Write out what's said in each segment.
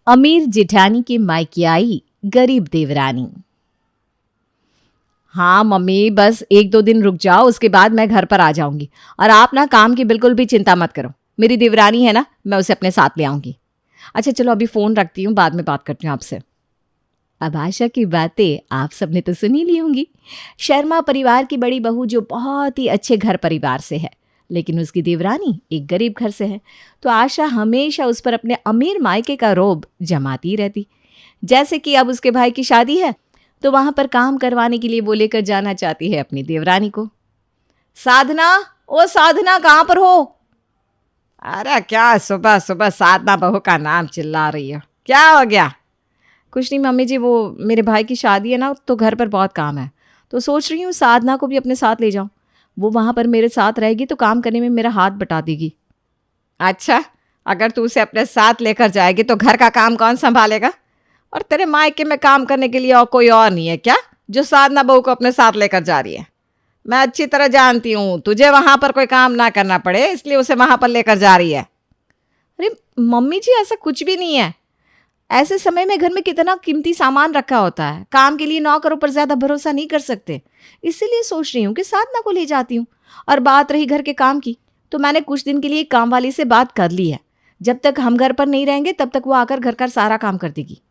अमीर जेठानी के मायके आई गरीब देवरानी। हाँ मम्मी, बस 1-2 दिन रुक जाओ, उसके बाद मैं घर पर आ जाऊंगी। और आप ना काम की बिल्कुल भी चिंता मत करो, मेरी देवरानी है ना, मैं उसे अपने साथ ले आऊंगी। अच्छा चलो अभी फ़ोन रखती हूँ, बाद में बात करती हूँ आपसे। अब आशा की बातें आप सबने तो सुनी ली होंगी। शर्मा परिवार की बड़ी बहू जो बहुत ही अच्छे घर परिवार से है, लेकिन उसकी देवरानी एक गरीब घर से है, तो आशा हमेशा उस पर अपने अमीर मायके का रोब जमाती रहती। जैसे कि अब उसके भाई की शादी है, तो वहां पर काम करवाने के लिए वो लेकर जाना चाहती है अपनी देवरानी को। साधना, ओ साधना, कहाँ पर हो? अरे क्या सुबह सुबह साधना बहू का नाम चिल्ला रही हो, क्या हो गया? कुछ नहीं मम्मी जी, वो मेरे भाई की शादी है ना, तो घर पर बहुत काम है, तो सोच रही हूँ साधना को भी अपने साथ ले जाऊँ। वो वहाँ पर मेरे साथ रहेगी तो काम करने में मेरा हाथ बटा देगी। अच्छा, अगर तू उसे अपने साथ लेकर जाएगी तो घर का काम कौन संभालेगा? और तेरे मायके में काम करने के लिए और कोई और नहीं है क्या जो साधना बहू को अपने साथ लेकर जा रही है? मैं अच्छी तरह जानती हूँ तुझे वहाँ पर कोई काम ना करना पड़े, इसलिए उसे वहाँ पर लेकर जा रही है। अरे मम्मी जी, ऐसा कुछ भी नहीं है। ऐसे समय में घर में कितना कीमती सामान रखा होता है, काम के लिए नौकरों पर ज़्यादा भरोसा नहीं कर सकते, इसीलिए सोच रही हूँ कि साधना को ले जाती हूँ। और बात रही घर के काम की, तो मैंने कुछ दिन के लिए काम वाली से बात कर ली है। जब तक हम घर पर नहीं रहेंगे तब तक वो आकर घर का सारा काम कर देगी।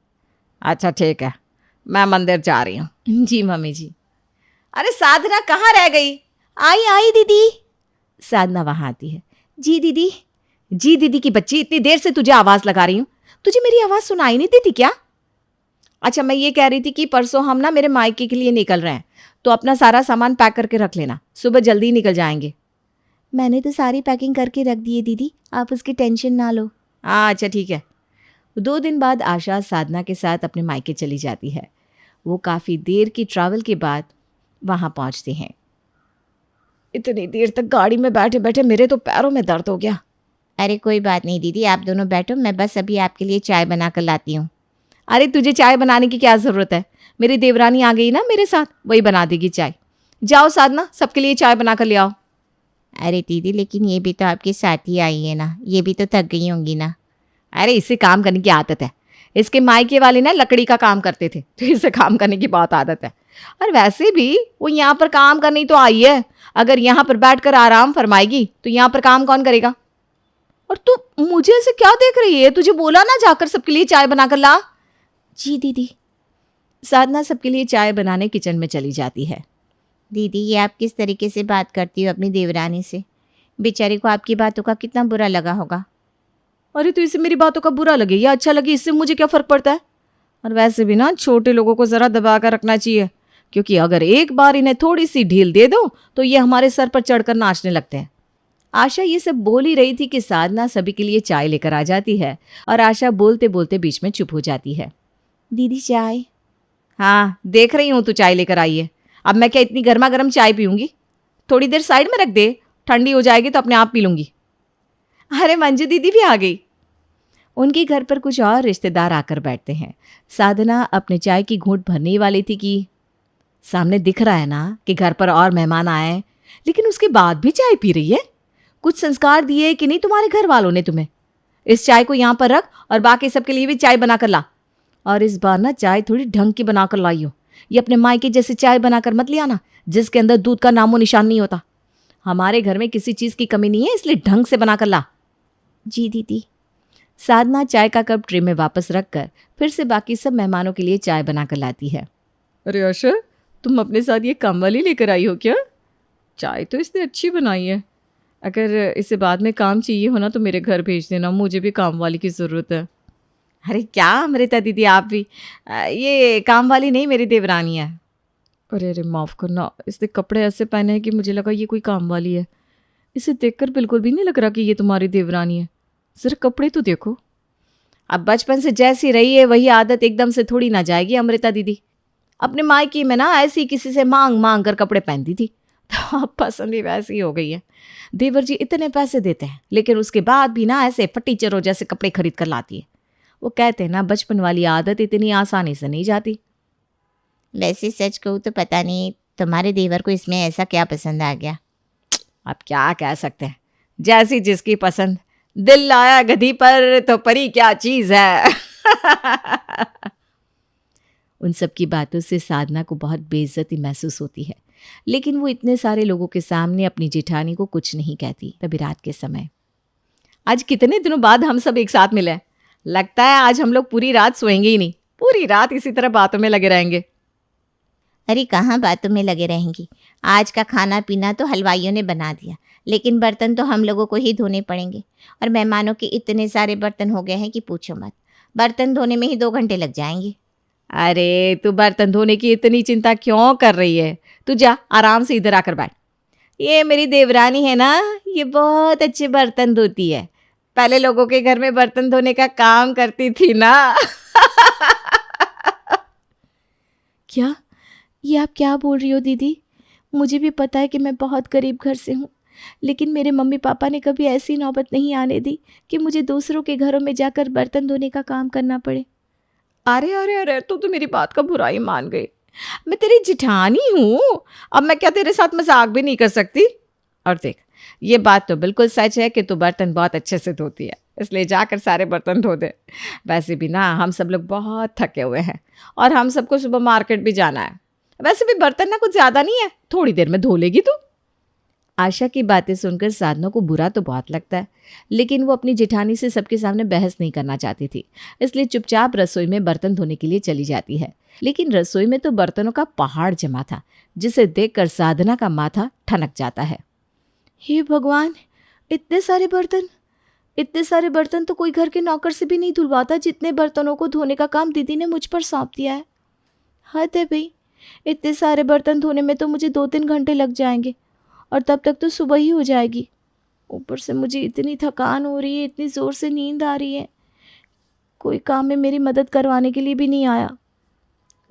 अच्छा ठीक है, मैं मंदिर जा रही हूँ। जी मम्मी जी। अरे साधना कहाँ रह गई? आई आई दीदी। साधना वहाँ आती है। जी दीदी। जी दीदी की बच्ची, इतनी देर से तुझे आवाज़ लगा रही हूँ, तुझे मेरी आवाज़ सुनाई नहीं देती क्या? अच्छा मैं ये कह रही थी कि परसों हम ना मेरे मायके के लिए निकल रहे हैं, तो अपना सारा सामान पैक करके रख लेना, सुबह जल्दी निकल जाएंगे। मैंने तो सारी पैकिंग करके रख दी है दीदी, आप उसकी टेंशन ना लो। हाँ अच्छा ठीक है। 2 दिन बाद आशा साधना के साथ अपने मायके चली जाती है। वो काफ़ी देर की ट्रैवल के बाद वहाँ पहुँचते हैं। इतनी देर तक गाड़ी में बैठे बैठे मेरे तो पैरों में दर्द हो गया। अरे कोई बात नहीं दीदी, आप दोनों बैठो, मैं बस अभी आपके लिए चाय बना कर लाती हूँ। अरे तुझे चाय बनाने की क्या ज़रूरत है, मेरी देवरानी आ गई ना मेरे साथ, वही बना देगी चाय। जाओ साधना, सबके लिए चाय बना कर ले आओ। अरे दीदी लेकिन ये भी तो आपके साथ ही आई है ना, ये भी तो थक गई होंगी ना। अरे इसे काम करने की आदत है, इसके मायके वाले ना लकड़ी का काम करते थे, तो इसे काम करने की बहुत आदत है। और वैसे भी वो यहाँ पर काम करने तो आई है, अगर यहाँ पर बैठकर आराम फरमाएगी तो यहाँ पर काम कौन करेगा? और तू मुझे ऐसे क्या देख रही है? तुझे बोला ना जाकर सबके लिए चाय बनाकर ला। जी दीदी। साधना सबके लिए चाय बनाने किचन में चली जाती है। दीदी ये आप किस तरीके से बात करती हो अपनी देवरानी से? बेचारी को आपकी बातों का कितना बुरा लगा होगा। अरे तो इसे मेरी बातों का बुरा लगे या अच्छा लगे, इससे मुझे क्या फ़र्क पड़ता है? और वैसे भी ना छोटे लोगों को ज़रा दबा कर रखना चाहिए, क्योंकि अगर एक बार इन्हें थोड़ी सी ढील दे दो तो ये हमारे सर पर चढ़कर नाचने लगते हैं। आशा ये सब बोल ही रही थी कि साधना सभी के लिए चाय लेकर आ जाती है और आशा बोलते बोलते बीच में चुप हो जाती है। दीदी चाय? हाँ देख रही हूँ तू चाय लेकर आई है, अब मैं क्या इतनी गर्मा गर्म चाय पीऊँगी? थोड़ी देर साइड में रख दे, ठंडी हो जाएगी तो अपने आप पी लूँगी। अरे मंजू दीदी भी आ गई। उनके घर पर कुछ और रिश्तेदार आकर बैठते हैं। साधना अपने चाय की घूंट भरने ही वाली थी कि सामने दिख रहा है ना कि घर पर और मेहमान आए, लेकिन उसके बाद भी चाय पी रही है। कुछ संस्कार दिए कि नहीं तुम्हारे घर वालों ने तुम्हें? इस चाय को यहाँ पर रख और बाकी सबके लिए भी चाय बनाकर ला। और इस बार ना चाय थोड़ी ढंग की बनाकर लाई हो, ये अपने मायके जैसे चाय बनाकर मत लिया ना, जिसके अंदर दूध का नामो निशान नहीं होता। हमारे घर में किसी चीज़ की कमी नहीं है, इसलिए ढंग से बनाकर ला। जी दीदी। साधना चाय का कप ट्रे में वापस रखकर फिर से बाकी सब मेहमानों के लिए चाय बनाकर लाती है। अरे आशा, तुम अपने साथ ये कम वाली लेकर आई हो क्या? चाय तो इसने अच्छी बनाई है, अगर इसे बाद में काम चाहिए हो ना तो मेरे घर भेज देना, मुझे भी काम वाली की ज़रूरत है। अरे क्या अमृता दीदी आप भी, ये काम वाली नहीं मेरी देवरानी है। अरे अरे माफ़ करना, इसने कपड़े ऐसे पहने हैं कि मुझे लगा ये कोई काम वाली है। इसे देखकर बिल्कुल भी नहीं लग रहा कि ये तुम्हारी देवरानी है, ज़रा कपड़े तो देखो। अब बचपन से जैसी रही है वही आदत एकदम से थोड़ी ना जाएगी अमृता दीदी। अपने मायके में ना ऐसी किसी से मांग मांग कर कपड़े पहनती थी, तो अब पसंद ही वैसी हो गई है। देवर जी इतने पैसे देते हैं लेकिन उसके बाद भी ना ऐसे फटीचरों जैसे कपड़े खरीद कर लाती है। वो कहते हैं ना बचपन वाली आदत इतनी आसानी से नहीं जाती। वैसे सच कहूँ तो पता नहीं तुम्हारे देवर को इसमें ऐसा क्या पसंद आ गया। अब क्या कह सकते हैं, जैसी जिसकी पसंद। दिल लाया गधी पर तो परी क्या चीज़ है। उन सब की बातों से साधना को बहुत बेइज्जती महसूस होती है, लेकिन वो इतने सारे लोगों के सामने अपनी जेठानी को कुछ नहीं कहती। तभी रात के समय, आज कितने दिनों बाद हम सब एक साथ मिले हैं। लगता है आज हम लोग पूरी रात सोएंगे ही नहीं, पूरी रात इसी तरह बातों में लगे रहेंगे। अरे कहाँ बातों में लगे रहेंगी, आज का खाना पीना तो हलवाइयों ने बना दिया, लेकिन बर्तन तो हम लोगों को ही धोने पड़ेंगे। और मेहमानों के इतने सारे बर्तन हो गए हैं कि पूछो मत, बर्तन धोने में ही 2 घंटे लग जाएंगे। अरे तू बर्तन धोने की इतनी चिंता क्यों कर रही है? तू जा आराम से इधर आकर बैठ। ये मेरी देवरानी है ना, ये बहुत अच्छे बर्तन धोती है। पहले लोगों के घर में बर्तन धोने का काम करती थी ना। क्या? ये आप क्या बोल रही हो दीदी? मुझे भी पता है कि मैं बहुत गरीब घर से हूँ, लेकिन मेरे मम्मी पापा ने कभी ऐसी नौबत नहीं आने दी कि मुझे दूसरों के घरों में जाकर बर्तन धोने का काम करना पड़े। अरे अरे अरे, तू तो मेरी बात का बुरा ही मान गई। मैं तेरी जिठानी हूँ, अब मैं क्या तेरे साथ मजाक भी नहीं कर सकती? और देख, ये बात तो बिल्कुल सच है कि तू बर्तन बहुत अच्छे से धोती है, इसलिए जाकर सारे बर्तन धो दे। वैसे भी ना हम सब लोग बहुत थके हुए हैं और हम सबको सुबह मार्केट भी जाना है। वैसे भी बर्तन ना कुछ ज़्यादा नहीं है, थोड़ी देर में धो लेगी तू। आशा की बातें सुनकर साधना को बुरा तो बहुत लगता है, लेकिन वो अपनी जेठानी से सबके सामने बहस नहीं करना चाहती थी, इसलिए चुपचाप रसोई में बर्तन धोने के लिए चली जाती है। लेकिन रसोई में तो बर्तनों का पहाड़ जमा था, जिसे देखकर साधना का माथा ठनक जाता है। हे भगवान, इतने सारे बर्तन! इतने सारे बर्तन तो कोई घर के नौकर से भी नहीं धुलवाता, जितने बर्तनों को धोने का काम दीदी ने मुझ पर सौंप दिया है। हद है भाई, इतने सारे बर्तन धोने में तो मुझे 2-3 घंटे लग जाएंगे और तब तक तो सुबह ही हो जाएगी। ऊपर से मुझे इतनी थकान हो रही है, इतनी ज़ोर से नींद आ रही है, कोई काम में मेरी मदद करवाने के लिए भी नहीं आया।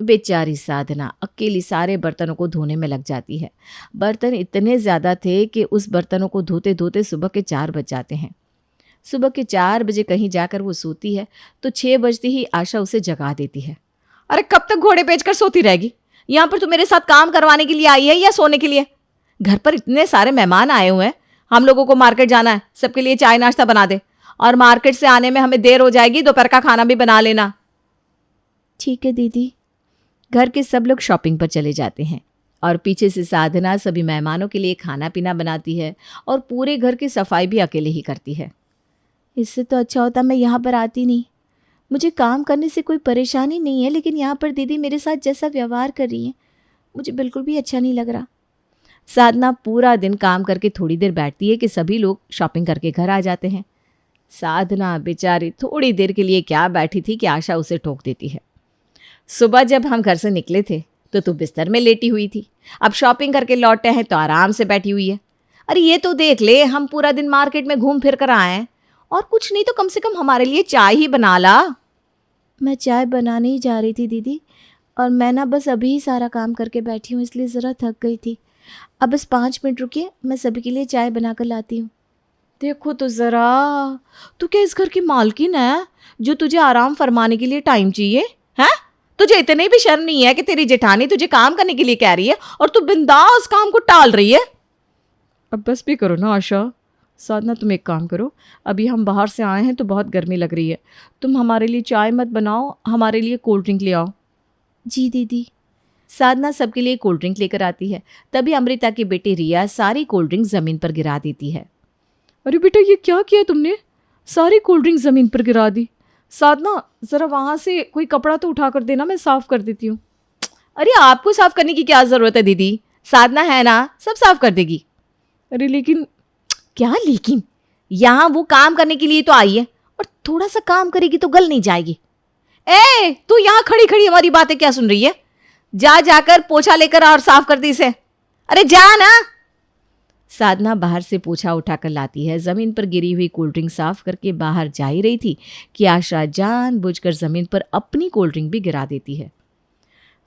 बेचारी साधना अकेली सारे बर्तनों को धोने में लग जाती है। बर्तन इतने ज़्यादा थे कि उस बर्तनों को धोते धोते सुबह के 4 बज जाते हैं। सुबह के 4 बजे कहीं जाकर वो सोती है तो 6 बजते ही आशा उसे जगा देती है। अरे कब तक घोड़े बेचकर सोती रहेगी? यहाँ पर तू मेरे साथ काम करवाने के लिए आई है या सोने के लिए? घर पर इतने सारे मेहमान आए हुए हैं, हम लोगों को मार्केट जाना है, सबके लिए चाय नाश्ता बना दे, और मार्केट से आने में हमें देर हो जाएगी, दोपहर का खाना भी बना लेना। ठीक है दीदी। घर के सब लोग शॉपिंग पर चले जाते हैं और पीछे से साधना सभी मेहमानों के लिए खाना पीना बनाती है और पूरे घर की सफाई भी अकेले ही करती है। इससे तो अच्छा होता मैं यहाँ पर आती नहीं। मुझे काम करने से कोई परेशानी नहीं है, लेकिन यहाँ पर दीदी मेरे साथ जैसा व्यवहार कर रही है मुझे बिल्कुल भी अच्छा नहीं लग रहा। साधना पूरा दिन काम करके थोड़ी देर बैठती है कि सभी लोग शॉपिंग करके घर आ जाते हैं। साधना बेचारी थोड़ी देर के लिए क्या बैठी थी कि आशा उसे टोक देती है। सुबह जब हम घर से निकले थे तो तू बिस्तर में लेटी हुई थी, अब शॉपिंग करके लौटे हैं तो आराम से बैठी हुई है। अरे ये तो देख ले, हम पूरा दिन मार्केट में घूम फिर कर आए हैं, और कुछ नहीं तो कम से कम हमारे लिए चाय ही बना ला। मैं चाय बनाने ही जा रही थी दीदी, और मैं ना बस अभी ही सारा काम करके बैठी हूँ, इसलिए ज़रा थक गई थी। अब बस 5 मिनट रुकिए, मैं सभी के लिए चाय बना कर लाती हूँ। देखो तो ज़रा, तू क्या इस घर की मालकिन है जो तुझे आराम फरमाने के लिए टाइम चाहिए है? तुझे इतनी भी शर्म नहीं है कि तेरी जेठानी तुझे काम करने के लिए कह रही है और तू बिंदास काम को टाल रही है? अब बस भी करो ना आशा। साधना तुम एक काम करो, अभी हम बाहर से आए हैं तो बहुत गर्मी लग रही है, तुम हमारे लिए चाय मत बनाओ, हमारे लिए कोल्ड ड्रिंक ले आओ। जी दीदी। साधना सबके लिए कोल्ड ड्रिंक लेकर आती है। तभी अमृता की बेटी रिया सारी कोल्ड ड्रिंक ज़मीन पर गिरा देती है। अरे बेटा, ये क्या किया तुमने? सारी कोल्ड ड्रिंक ज़मीन पर गिरा दी। साधना, ज़रा वहाँ से कोई कपड़ा तो उठा कर देना, मैं साफ़ कर देती हूँ। अरे आपको साफ़ करने की क्या ज़रूरत है दीदी, साधना है ना, सब साफ़ कर देगी। अरे लेकिन क्या लेकिन? यहाँ वो काम करने के लिए तो आई है, और थोड़ा सा काम करेगी तो गल नहीं जाएगी। ए, तू यहाँ खड़ी खड़ी हमारी बातें क्या सुन रही है? जा जाकर पोछा लेकर और साफ कर दी इसे। अरे जा ना। साधना बाहर से पोछा उठाकर लाती है। जमीन पर गिरी हुई कोल्ड ड्रिंक साफ करके बाहर जा ही रही थी कि आशा जानबूझकर जमीन पर अपनी कोल्ड ड्रिंक भी गिरा देती है।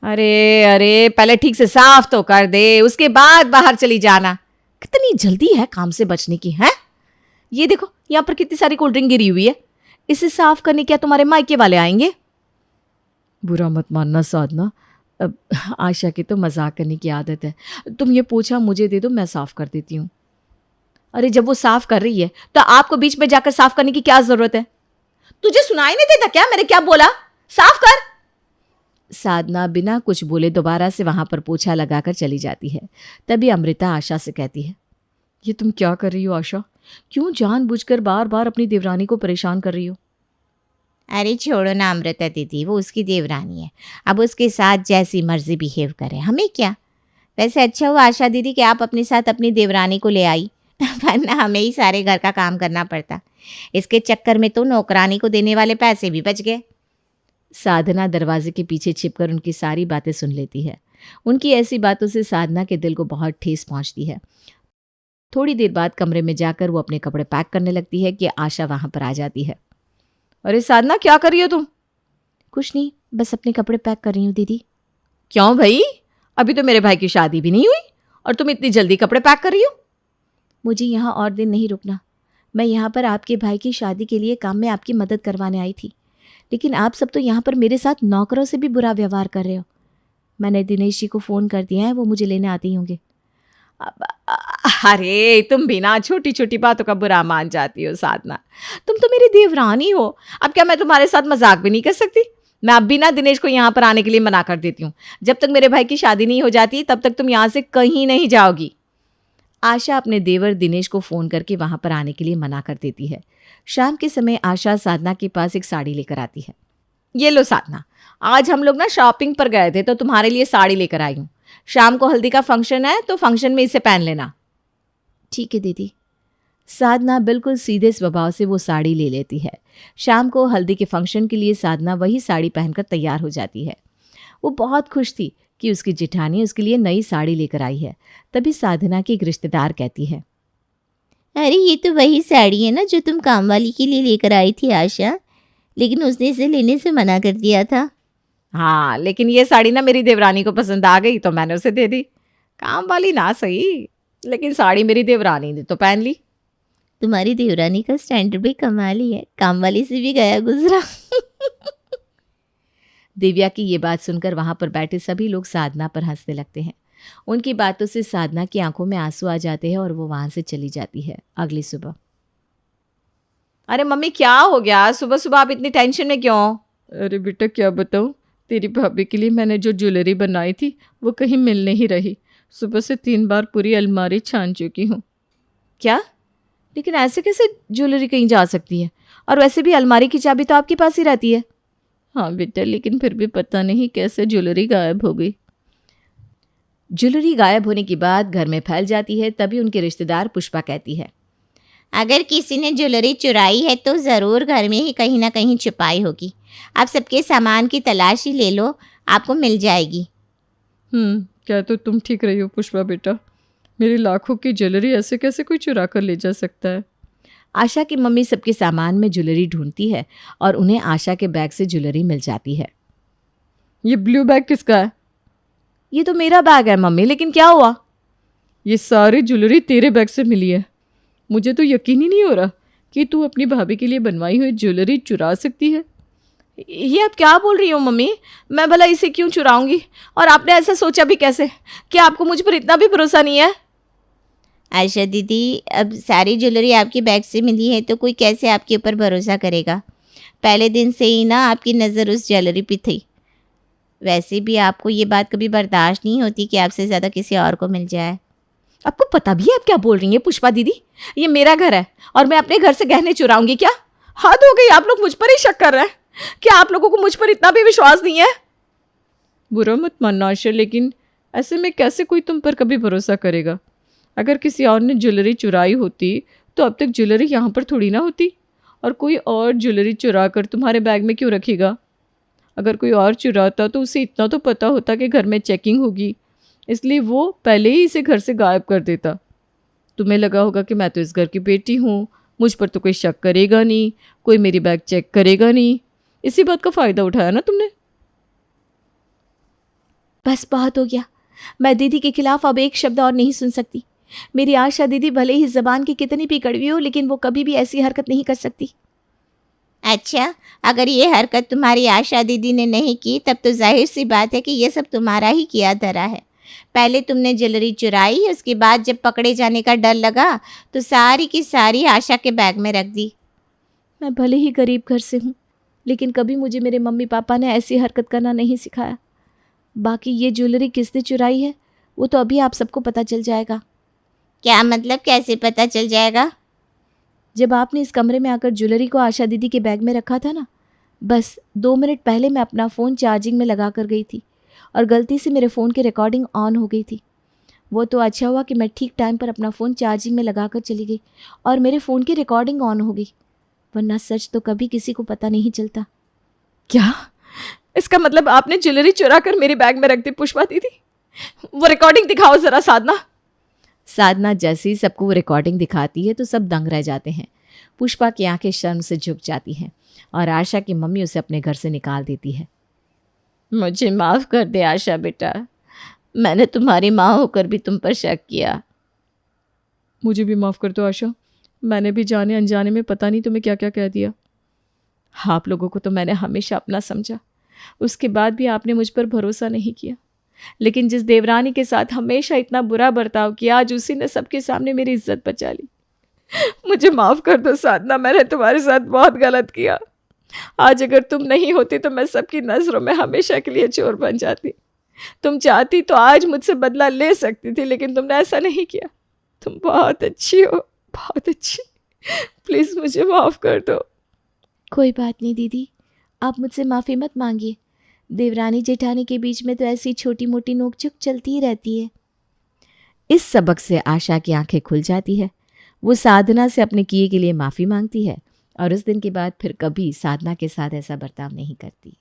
अरे अरे, पहले ठीक से साफ तो कर दे, उसके बाद बाहर चली जाना। कितनी जल्दी है काम से बचने की, है? ये देखो, यहाँ पर कितनी सारी कोल्ड ड्रिंक गिरी हुई है, इसे साफ करने क्या तुम्हारे मायके वाले आएंगे? बुरा मत मानना साधना, अब आशा की तो मजाक करने की आदत है। तुम ये पोछा मुझे दे दो, मैं साफ कर देती हूँ। अरे जब वो साफ कर रही है तो आपको बीच में जाकर साफ करने की क्या जरूरत है? तुझे सुनाई नहीं देता क्या मैंने क्या बोला? साफ कर। साधना बिना कुछ बोले दोबारा से वहां पर पोछा लगाकर चली जाती है। तभी अमृता आशा से कहती है, ये तुम क्या कर रही हो आशा? क्यों जानबूझकर बार बार अपनी देवरानी को परेशान कर रही हो? अरे छोड़ो ना अमृता दीदी, वो उसकी देवरानी है, अब उसके साथ जैसी मर्जी बिहेव करे, हमें क्या। वैसे अच्छा हुआ आशा दीदी कि आप अपने साथ अपनी देवरानी को ले आई, वरना हमें ही सारे घर का काम करना पड़ता। इसके चक्कर में तो नौकरानी को देने वाले पैसे भी बच गए। साधना दरवाजे के पीछे छिपकर उनकी सारी बातें सुन लेती है। उनकी ऐसी बातों से साधना के दिल को बहुत ठेस पहुंचती है। थोड़ी देर बाद कमरे में जाकर वो अपने कपड़े पैक करने लगती है कि आशा वहां पर आ जाती है। अरे साधना, क्या कर रही हो तुम? कुछ नहीं, बस अपने कपड़े पैक कर रही हूँ दीदी। क्यों भाई, अभी तो मेरे भाई की शादी भी नहीं हुई और तुम इतनी जल्दी कपड़े पैक कर रही हो? मुझे यहाँ और दिन नहीं रुकना। मैं यहाँ पर आपके भाई की शादी के लिए काम में आपकी मदद करवाने आई थी, लेकिन आप सब तो यहाँ पर मेरे साथ नौकरों से भी बुरा व्यवहार कर रहे हो। मैंने दिनेश जी को फ़ोन कर दिया है, वो मुझे लेने आते ही होंगे। अरे तुम बिना छोटी छोटी बातों का बुरा मान जाती हो साधना। तुम तो मेरी देवरानी हो, अब क्या मैं तुम्हारे साथ मजाक भी नहीं कर सकती? मैं अब भी ना दिनेश को यहाँ पर आने के लिए मना कर देती हूँ। जब तक मेरे भाई की शादी नहीं हो जाती तब तक तुम यहाँ से कहीं नहीं जाओगी। आशा अपने देवर दिनेश को फ़ोन करके वहाँ पर आने के लिए मना कर देती है। शाम के समय आशा साधना के पास एक साड़ी लेकर आती है। ये लो साधना, आज हम लोग ना शॉपिंग पर गए थे तो तुम्हारे लिए साड़ी लेकर आई हूँ। शाम को हल्दी का फंक्शन है तो फंक्शन में इसे पहन लेना। ठीक है दीदी। साधना बिल्कुल सीधे स्वभाव से वो साड़ी ले लेती है। शाम को हल्दी के फंक्शन के लिए साधना वही साड़ी पहनकर तैयार हो जाती है। वो बहुत खुश थी कि उसकी जेठानी उसके लिए नई साड़ी लेकर आई है। तभी साधना की एक रिश्तेदार कहती है, अरे ये तो वही साड़ी है ना जो तुम कामवाली के लिए लेकर आई थी आशा, लेकिन उसने इसे लेने से मना कर दिया था। हाँ, लेकिन ये साड़ी ना मेरी देवरानी को पसंद आ गई तो मैंने उसे दे दी। काम वाली ना सही, लेकिन साड़ी मेरी देवरानी ने तो पहन ली। तुम्हारी देवरानी का स्टैंडर्ड भी कमाल ही है, कामवाली से भी गया गुजरा। दिव्या की ये बात सुनकर वहां पर बैठे सभी लोग साधना पर हंसने लगते हैं। उनकी बातों से साधना की आंखों में आंसू आ जाते हैं और वो वहां से चली जाती है। अगली सुबह, अरे मम्मी क्या हो गया? सुबह सुबह आप इतनी टेंशन में क्यों? अरे बेटा क्या बताऊँ, तेरी भाभी के लिए मैंने जो ज्वेलरी बनाई थी वो कहीं मिल नहीं रही। सुबह से 3 बार पूरी अलमारी छान चुकी हूँ। क्या? लेकिन ऐसे कैसे ज्वेलरी कहीं जा सकती है? और वैसे भी अलमारी की चाबी तो आपके पास ही रहती है। हाँ बेटा, लेकिन फिर भी पता नहीं कैसे ज्वेलरी गायब हो गई। ज्वेलरी गायब होने की बात घर में फैल जाती है। तभी उनके रिश्तेदार पुष्पा कहती है, अगर किसी ने ज्वेलरी चुराई है तो ज़रूर घर में ही कहीं ना कहीं छुपाई होगी। आप सबके सामान की तलाशी ले लो, आपको मिल जाएगी। क्या तो तुम ठीक रही हो पुष्पा बेटा, मेरी लाखों की ज्वेलरी ऐसे कैसे कोई चुरा कर ले जा सकता है। आशा की मम्मी सबके सामान में ज्वेलरी ढूंढती है और उन्हें आशा के बैग से ज्वेलरी मिल जाती है। ये ब्लू बैग किसका है? ये तो मेरा बैग है मम्मी, लेकिन क्या हुआ? ये सारी ज्वेलरी तेरे बैग से मिली है। मुझे तो यकीन ही नहीं हो रहा कि तू अपनी भाभी के लिए बनवाई हुई ज्वेलरी चुरा सकती है। ये आप क्या बोल रही हो मम्मी? मैं भला इसे क्यों चुराऊंगी? और आपने ऐसा सोचा भी कैसे? क्या आपको मुझ पर इतना भी भरोसा नहीं है? आशा दीदी, अब सारी ज्वेलरी आपके बैग से मिली है तो कोई कैसे आपके ऊपर भरोसा करेगा? पहले दिन से ही ना आपकी नज़र उस ज्वेलरी पे थी। वैसे भी आपको ये बात कभी बर्दाश्त नहीं होती कि आपसे ज़्यादा किसी और को मिल जाए। आपको पता भी है आप क्या बोल रही हैं पुष्पा दीदी? ये मेरा घर है और मैं अपने घर से गहने चुराऊंगी क्या? हद हो गई, आप लोग मुझ पर ही शक कर रहे हैं। क्या आप लोगों को मुझ पर इतना भी विश्वास नहीं है? बुरा मत मानना आशा, लेकिन ऐसे में कैसे कोई तुम पर कभी भरोसा करेगा? अगर किसी और ने ज्वेलरी चुराई होती तो अब तक ज्वेलरी यहाँ पर थोड़ी ना होती, और कोई और ज्वेलरी चुरा कर तुम्हारे बैग में क्यों रखेगा? अगर कोई और चुराता तो उसे इतना तो पता होता कि घर में चेकिंग होगी, इसलिए वो पहले ही इसे घर से गायब कर देता। तुम्हें लगा होगा कि मैं तो इस घर की बेटी हूँ, मुझ पर तो कोई शक करेगा नहीं, कोई मेरी बैग चेक करेगा नहीं। इसी बात का फ़ायदा उठाया ना तुमने। बस बहुत हो गया, मैं दीदी के खिलाफ अब एक शब्द और नहीं सुन सकती। मेरी आशा दीदी भले ही ज़बान की कितनी भी कड़वी हो, लेकिन वो कभी भी ऐसी हरकत नहीं कर सकती। अच्छा, अगर ये हरकत तुम्हारी आशा दीदी ने नहीं की तब तो जाहिर सी बात है कि ये सब तुम्हारा ही किया धरा है। पहले तुमने ज्वेलरी चुराई, उसके बाद जब पकड़े जाने का डर लगा तो सारी की सारी आशा के बैग में रख दी। मैं भले ही गरीब घर से हूँ, लेकिन कभी मुझे मेरे मम्मी पापा ने ऐसी हरकत करना नहीं सिखाया। बाकी ये ज्वेलरी किसने चुराई है वो तो अभी आप सबको पता चल जाएगा। क्या मतलब, कैसे पता चल जाएगा? जब आपने इस कमरे में आकर ज्वेलरी को आशा दीदी के बैग में रखा था ना, बस 2 मिनट पहले मैं अपना फ़ोन चार्जिंग में लगा कर गई थी और गलती से मेरे फ़ोन की रिकॉर्डिंग ऑन हो गई थी। वो तो अच्छा हुआ कि मैं ठीक टाइम पर अपना फ़ोन चार्जिंग में लगा कर चली गई और मेरे फ़ोन की रिकॉर्डिंग ऑन हो गई, वरना सच तो कभी किसी को पता नहीं चलता। क्या? इसका मतलब आपने ज्वेलरी चुरा कर मेरे बैग में रख दी पुष्पा दीदी? वो रिकॉर्डिंग दिखाओ ज़रा साधना। साधना जैसे ही सबको वो रिकॉर्डिंग दिखाती है तो सब दंग रह जाते हैं। पुष्पा की आंखें शर्म से झुक जाती हैं और आशा की मम्मी उसे अपने घर से निकाल देती है। मुझे माफ़ कर दे आशा बेटा, मैंने तुम्हारी माँ होकर भी तुम पर शक किया। मुझे भी माफ़ कर दो आशा, मैंने भी जाने अनजाने में पता नहीं तुम्हें क्या क्या कह दिया। आप लोगों को तो मैंने हमेशा अपना समझा, उसके बाद भी आपने मुझ पर भरोसा नहीं किया। लेकिन जिस देवरानी के साथ हमेशा इतना बुरा बर्ताव किया, आज उसी ने सबके सामने मेरी इज्जत बचा ली। मुझे माफ़ कर दो साधना, मैंने तुम्हारे साथ बहुत गलत किया। आज अगर तुम नहीं होती तो मैं सबकी नज़रों में हमेशा के लिए चोर बन जाती। तुम चाहती तो आज मुझसे बदला ले सकती थी, लेकिन तुमने ऐसा नहीं किया। तुम बहुत अच्छी हो, बहुत अच्छी। प्लीज़ मुझे माफ़ कर दो। कोई बात नहीं दीदी, आप मुझसे माफ़ी मत मांगिए। देवरानी जेठानी के बीच में तो ऐसी छोटी मोटी नोकझोंक चलती ही रहती है। इस सबक से आशा की आंखें खुल जाती है। वो साधना से अपने किए के लिए माफ़ी मांगती है और उस दिन के बाद फिर कभी साधना के साथ ऐसा बर्ताव नहीं करती।